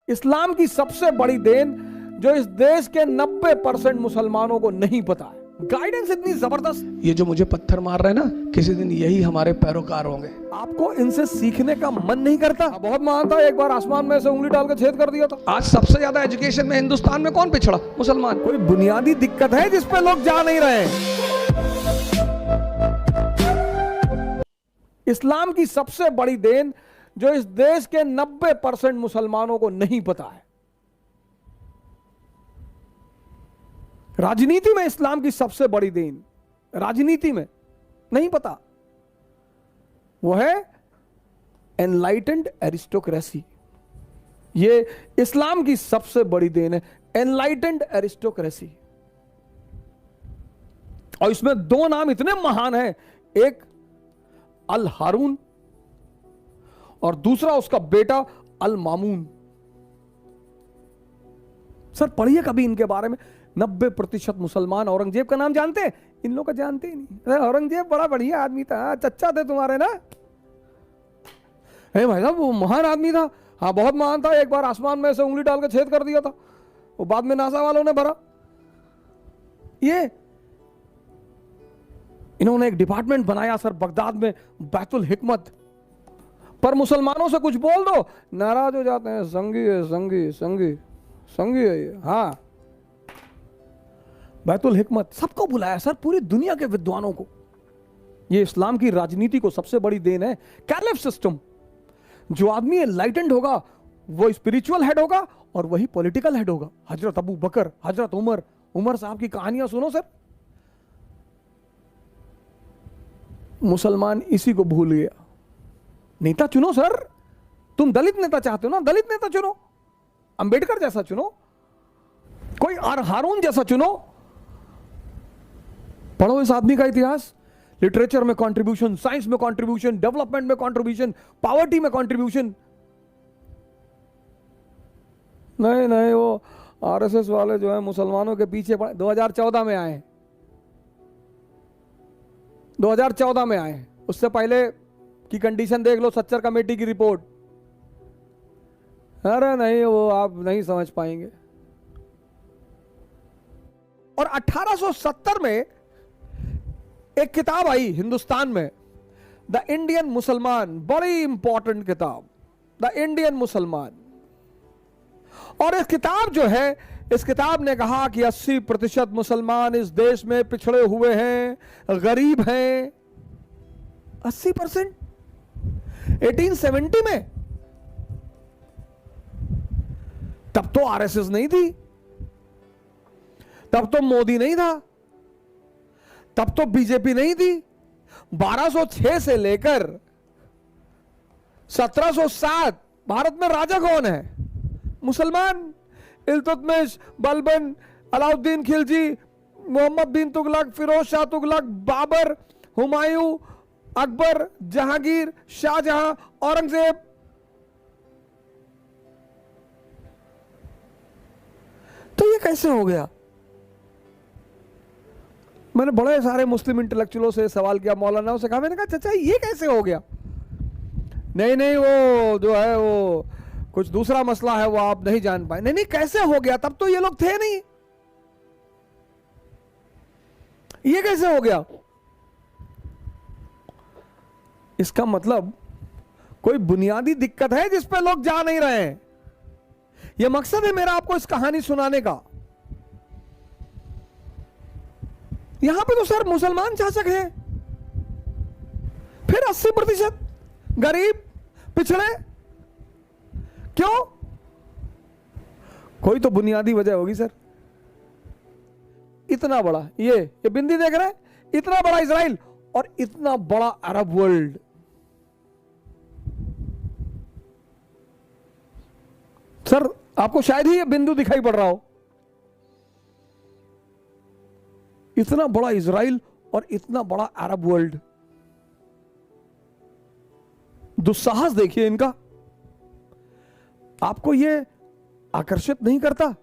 इस्लाम की सबसे बड़ी देन जो इस देश के 90% मुसलमानों को नहीं पता है। गाइडेंस इतनी जबरदस्त। ये जो मुझे पत्थर मार रहे हैं ना, किसी दिन यही हमारे पैरोकार होंगे। आपको इनसे सीखने का मन नहीं करता। बहुत महान था, एक बार आसमान में से उंगली डाल के छेद कर दिया था। आज सबसे ज्यादा एजुकेशन में हिंदुस्तान में कौन पिछड़ा? मुसलमान। कोई बुनियादी दिक्कत है जिस पे लोग जा नहीं रहे। इस्लाम की सबसे बड़ी देन जो इस देश के 90% मुसलमानों को नहीं पता है। राजनीति में इस्लाम की सबसे बड़ी देन, राजनीति में नहीं पता, वो है एनलाइटेंड एरिस्टोक्रेसी। ये इस्लाम की सबसे बड़ी देन है, एनलाइटेंड एरिस्टोक्रेसी। और इसमें दो नाम इतने महान हैं, एक अल हारून और दूसरा उसका बेटा अल मामून। सर पढ़िए कभी इनके बारे में। 90% मुसलमान औरंगजेब का नाम जानते हैं, इन लोग का जानते ही नहीं। औरंगजेब बड़ा बढ़िया आदमी था, चच्चा थे तुम्हारे ना। भाई साहब वो महान आदमी था, हाँ बहुत महान था। एक बार आसमान में से उंगली डाल के छेद कर दिया था, वो बाद में नासा वालों ने भरा। ये इन्होंने एक डिपार्टमेंट बनाया सर बगदाद में, बैतुल हिकमत। पर मुसलमानों से कुछ बोल दो, नाराज हो जाते हैं। संगी है, संगी संगी संगी है ये। हाँ, बैतुल हिकमत सबको बुलाया सर, पूरी दुनिया के विद्वानों को। ये इस्लाम की राजनीति को सबसे बड़ी देन है। कैलिफ सिस्टम, जो आदमी एनलाइटेंड होगा वो स्पिरिचुअल हेड होगा और वही पॉलिटिकल हेड होगा। हजरत अबू बकर, हजरत उमर साहब की कहानियां सुनो सर। मुसलमान इसी को भूल गया। नेता चुनो सर, तुम दलित नेता चाहते हो ना, दलित नेता चुनो, अंबेडकर जैसा चुनो, कोई हारून जैसा चुनो। पढ़ो इस आदमी का इतिहास, लिटरेचर में कंट्रीब्यूशन, साइंस में कंट्रीब्यूशन, डेवलपमेंट में कंट्रीब्यूशन, पॉवर्टी में कंट्रीब्यूशन। नहीं वो आरएसएस वाले जो है मुसलमानों के पीछे 2014 में आए, 2014 में आए। उससे पहले की कंडीशन देख लो, सच्चर कमेटी की रिपोर्ट। अरे नहीं, वो आप नहीं समझ पाएंगे। और 1870 में एक किताब आई हिंदुस्तान में, द इंडियन मुसलमान, बड़ी इंपॉर्टेंट किताब, द इंडियन मुसलमान। और इस किताब जो है, इस किताब ने कहा कि 80% मुसलमान इस देश में पिछड़े हुए हैं, गरीब हैं। 80%। 1870 में तब तो आरएसएस नहीं थी, तब तो मोदी नहीं था, तब तो बीजेपी नहीं थी। 1206 से लेकर 1707 भारत में राजा कौन है? मुसलमान। इल्तुतमिश, बलबन, अलाउद्दीन खिलजी, मोहम्मद बिन तुगलक, फिरोज शाह तुगलक, बाबर, हुमायूं, अकबर, जहांगीर, शाहजहां, औरंगजेब। तो ये कैसे हो गया? मैंने बड़े सारे मुस्लिम इंटेलेक्चुअलों से सवाल किया, मौलानाओं से कहा, मैंने कहा चाचा ये कैसे हो गया? नहीं वो जो है वो कुछ दूसरा मसला है, वो आप नहीं जान पाए। नहीं कैसे हो गया? तब तो ये लोग थे नहीं, ये कैसे हो गया? इसका मतलब कोई बुनियादी दिक्कत है जिस पे लोग जा नहीं रहे हैं। यह मकसद है मेरा आपको इस कहानी सुनाने का। यहां पे तो सर मुसलमान शासक हैं, फिर 80% गरीब पिछड़े। क्यों? कोई तो बुनियादी वजह होगी सर। इतना बड़ा ये बिंदी देख रहे हैं, इतना बड़ा इजराइल और इतना बड़ा अरब वर्ल्ड। सर आपको शायद ही ये बिंदु दिखाई पड़ रहा हो। इतना बड़ा इजराइल और इतना बड़ा अरब वर्ल्ड। दुस्साहस देखिए इनका। आपको ये आकर्षित नहीं करता?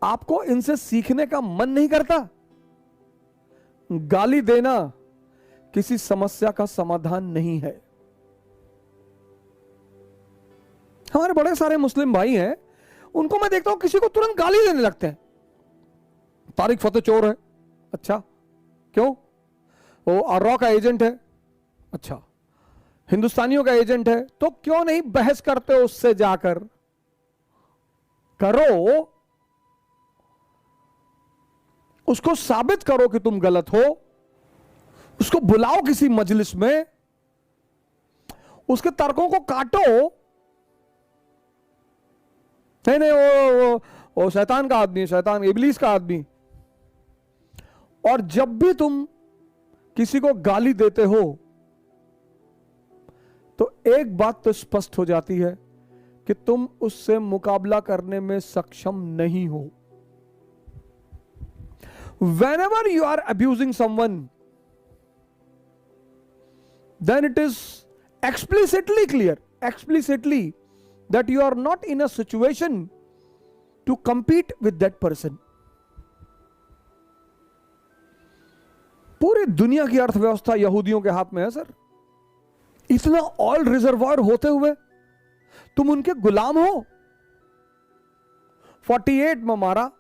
आपको इनसे सीखने का मन नहीं करता? गाली देना किसी समस्या का समाधान नहीं है। हमारे बड़े सारे मुस्लिम भाई हैं, उनको मैं देखता हूं किसी को तुरंत गाली देने लगते हैं। तारिक फतेह चोर है, अच्छा क्यों? वो आर्रा का एजेंट है, अच्छा हिंदुस्तानियों का एजेंट है, तो क्यों नहीं बहस करते हो उससे जाकर? करो, उसको साबित करो कि तुम गलत हो, उसको बुलाओ किसी मजलिस में, उसके तर्कों को काटो। नहीं नहीं वो शैतान का आदमी, शैतान इबलीस का आदमी। और जब भी तुम किसी को गाली देते हो तो एक बात तो स्पष्ट हो जाती है कि तुम उससे मुकाबला करने में सक्षम नहीं हो। Whenever you are abusing someone, then it is explicitly clear, explicitly, that you are not in a situation to compete with that person. पूरी दुनिया की अर्थव्यवस्था यहूदियों के हाथ में है सर। इतना ऑयल रिजर्वायर होते हुए तुम उनके गुलाम हो। 48 में मारा,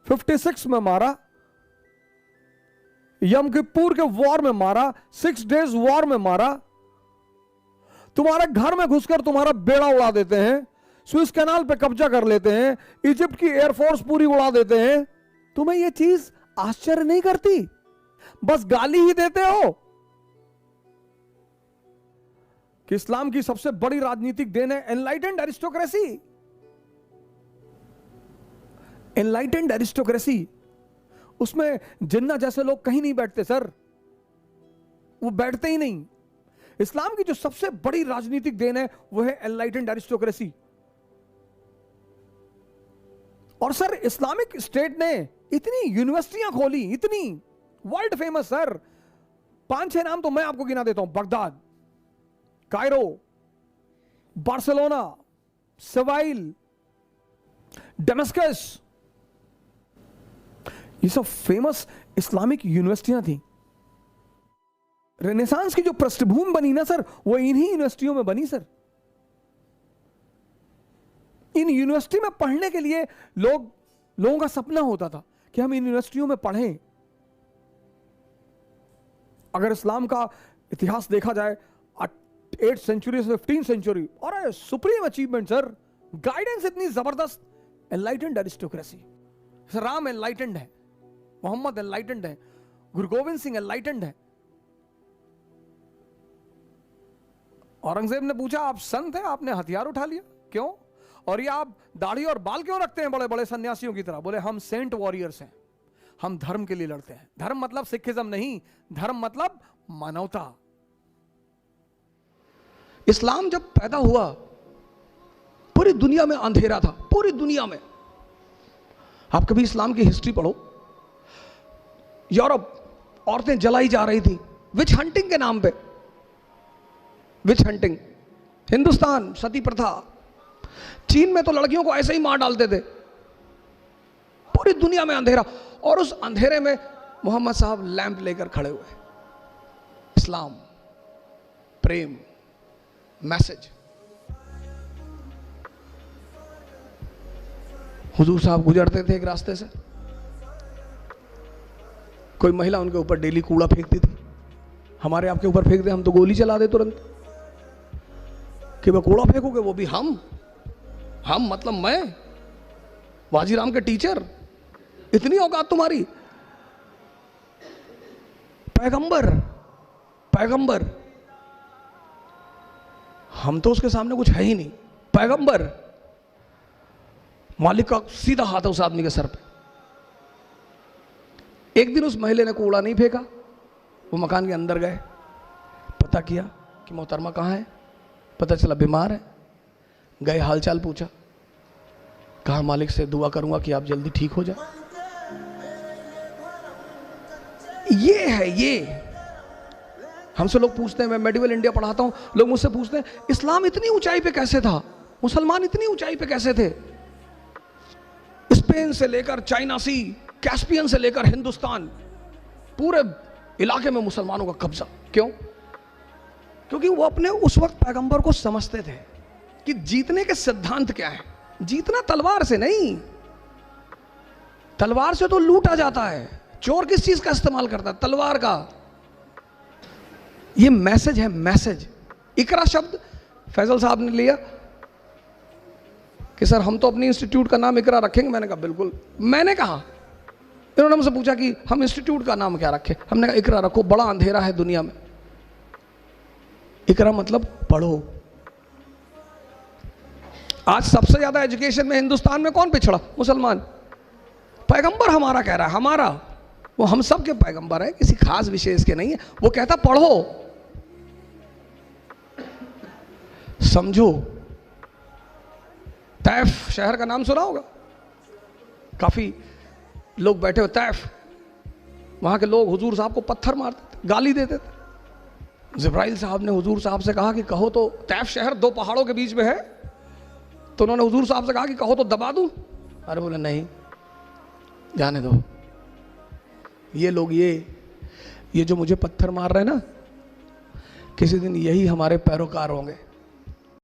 56 में मारा, यम किप्पुर के वॉर में मारा, 6 डेज वॉर में मारा, तुम्हारे घर में घुसकर तुम्हारा बेड़ा उड़ा देते हैं, स्विस कैनाल पे कब्जा कर लेते हैं, इजिप्ट की एयरफोर्स पूरी उड़ा देते हैं। तुम्हें यह चीज आश्चर्य नहीं करती? बस गाली ही देते हो। कि इस्लाम की सबसे बड़ी राजनीतिक देन है एनलाइटेंड एरिस्टोक्रेसी। एनलाइटेंड एरिस्टोक्रेसी, उसमें जिन्ना जैसे लोग कहीं नहीं बैठते सर, वो बैठते ही नहीं। इस्लाम की जो सबसे बड़ी राजनीतिक देन है वो है एनलाइटेंड एरिस्टोक्रेसी। और सर इस्लामिक स्टेट ने इतनी यूनिवर्सिटियां खोली, इतनी वर्ल्ड फेमस सर, 5-6 नाम तो मैं आपको गिना देता हूं। Baghdad, Cairo, Barcelona, Seville, Damascus, ये सब फेमस इस्लामिक यूनिवर्सिटियां थी। रेनेसांस की जो पृष्ठभूमि बनी ना सर, वो इन्हीं यूनिवर्सिटियों में बनी सर। इन यूनिवर्सिटी में पढ़ने के लिए लोगों का सपना होता था कि हम इन यूनिवर्सिटियों में पढ़ें। अगर इस्लाम का इतिहास देखा जाए 8th सेंचुरी से 15th सेंचुरी, और सुप्रीम अचीवमेंट सर, गाइडेंस इतनी जबरदस्त, एनलाइटेंड एरिस्टोक्रेसी। राम एनलाइटेंड है, मोहम्मद एनलाइटेंड है, गुरु गोविंद सिंह एनलाइटेंड है। औरंगजेब ने पूछा आप संत हैं, आपने हथियार उठा लिया क्यों? और ये आप दाढ़ी और बाल क्यों रखते हैं बड़े बड़े सन्यासियों की तरह? बोले हम सेंट वॉरियर्स हैं, हम धर्म के लिए लड़ते हैं। धर्म मतलब सिखिज्म नहीं, धर्म मतलब मानवता। इस्लाम जब पैदा हुआ पूरी दुनिया में अंधेरा था, पूरी दुनिया में। आप कभी इस्लाम की हिस्ट्री पढ़ो, यूरोप औरतें जलाई जा रही थी विच हंटिंग के नाम पे, विच हंटिंग। हिंदुस्तान सती प्रथा, चीन में तो लड़कियों को ऐसे ही मार डालते थे। पूरी दुनिया में अंधेरा, और उस अंधेरे में मोहम्मद साहब लैंप लेकर खड़े हुए। इस्लाम, प्रेम, मैसेज। हुजूर साहब गुजरते थे एक रास्ते से, कोई महिला उनके ऊपर डेली कूड़ा फेंकती थी। हमारे आपके ऊपर फेंक दे हम तो गोली चला दे तुरंत, कि वह कूड़ा फेंकोगे, वो भी हम मतलब मैं, वाजीराम के टीचर, इतनी औकात तुम्हारी? पैगंबर, हम तो उसके सामने कुछ है ही नहीं। पैगंबर, मालिक का सीधा हाथ है उस आदमी के सर पे। एक दिन उस महिला ने कूड़ा नहीं फेंका, वो मकान के अंदर गए, पता किया कि मोहतरमा कहाँ है, पता चला बीमार है। गए, हालचाल पूछा, कहा मालिक से दुआ करूंगा कि आप जल्दी ठीक हो जाए। ये है, ये हमसे लोग पूछते हैं, मैं मेडिवल इंडिया पढ़ाता हूं, लोग मुझसे पूछते हैं इस्लाम इतनी ऊंचाई पे कैसे था, मुसलमान इतनी ऊंचाई पे कैसे थे? स्पेन से लेकर चाइना सी, कैस्पियन से लेकर हिंदुस्तान, पूरे इलाके में मुसलमानों का कब्जा। क्यों? क्योंकि वो अपने उस वक्त पैगंबर को समझते थे। कि जीतने के सिद्धांत क्या है। जीतना तलवार से नहीं, तलवार से तो लूटा जाता है। चोर किस चीज का इस्तेमाल करता है? तलवार का। ये मैसेज है, मैसेज। इकरा शब्द फैजल साहब ने लिया कि सर हम तो अपनी इंस्टीट्यूट का नाम इकरा रखेंगे। मैंने कहा बिल्कुल। मैंने कहा, इन्होंने मुझसे पूछा कि हम इंस्टीट्यूट का नाम क्या रखें। हमने कहा इकरा रखो, बड़ा अंधेरा है दुनिया में। इकरा मतलब पढ़ो। आज सबसे ज्यादा एजुकेशन में हिंदुस्तान में कौन पिछड़ा? मुसलमान। पैगंबर हमारा कह रहा है, हमारा, वो हम सब के पैगंबर है, किसी खास विशेष के नहीं है। वो कहता पढ़ो, समझो। तैफ शहर का नाम सुना होगा, काफी लोग बैठे हो। तैफ, वहां के लोग हुजूर साहब को पत्थर मारते थे, गाली देते थे। जिब्राइल साहब ने हुजूर साहब से कहा कि कहो तो, तैफ शहर 2 पहाड़ों के बीच में है, तो उन्होंने हुजूर साहब से कहा कि कहो तो दबा दूं। अरे बोले नहीं, जाने दो। ये लोग ये जो मुझे पत्थर मार रहे हैं ना, किसी दिन यही हमारे पैरोकार होंगे।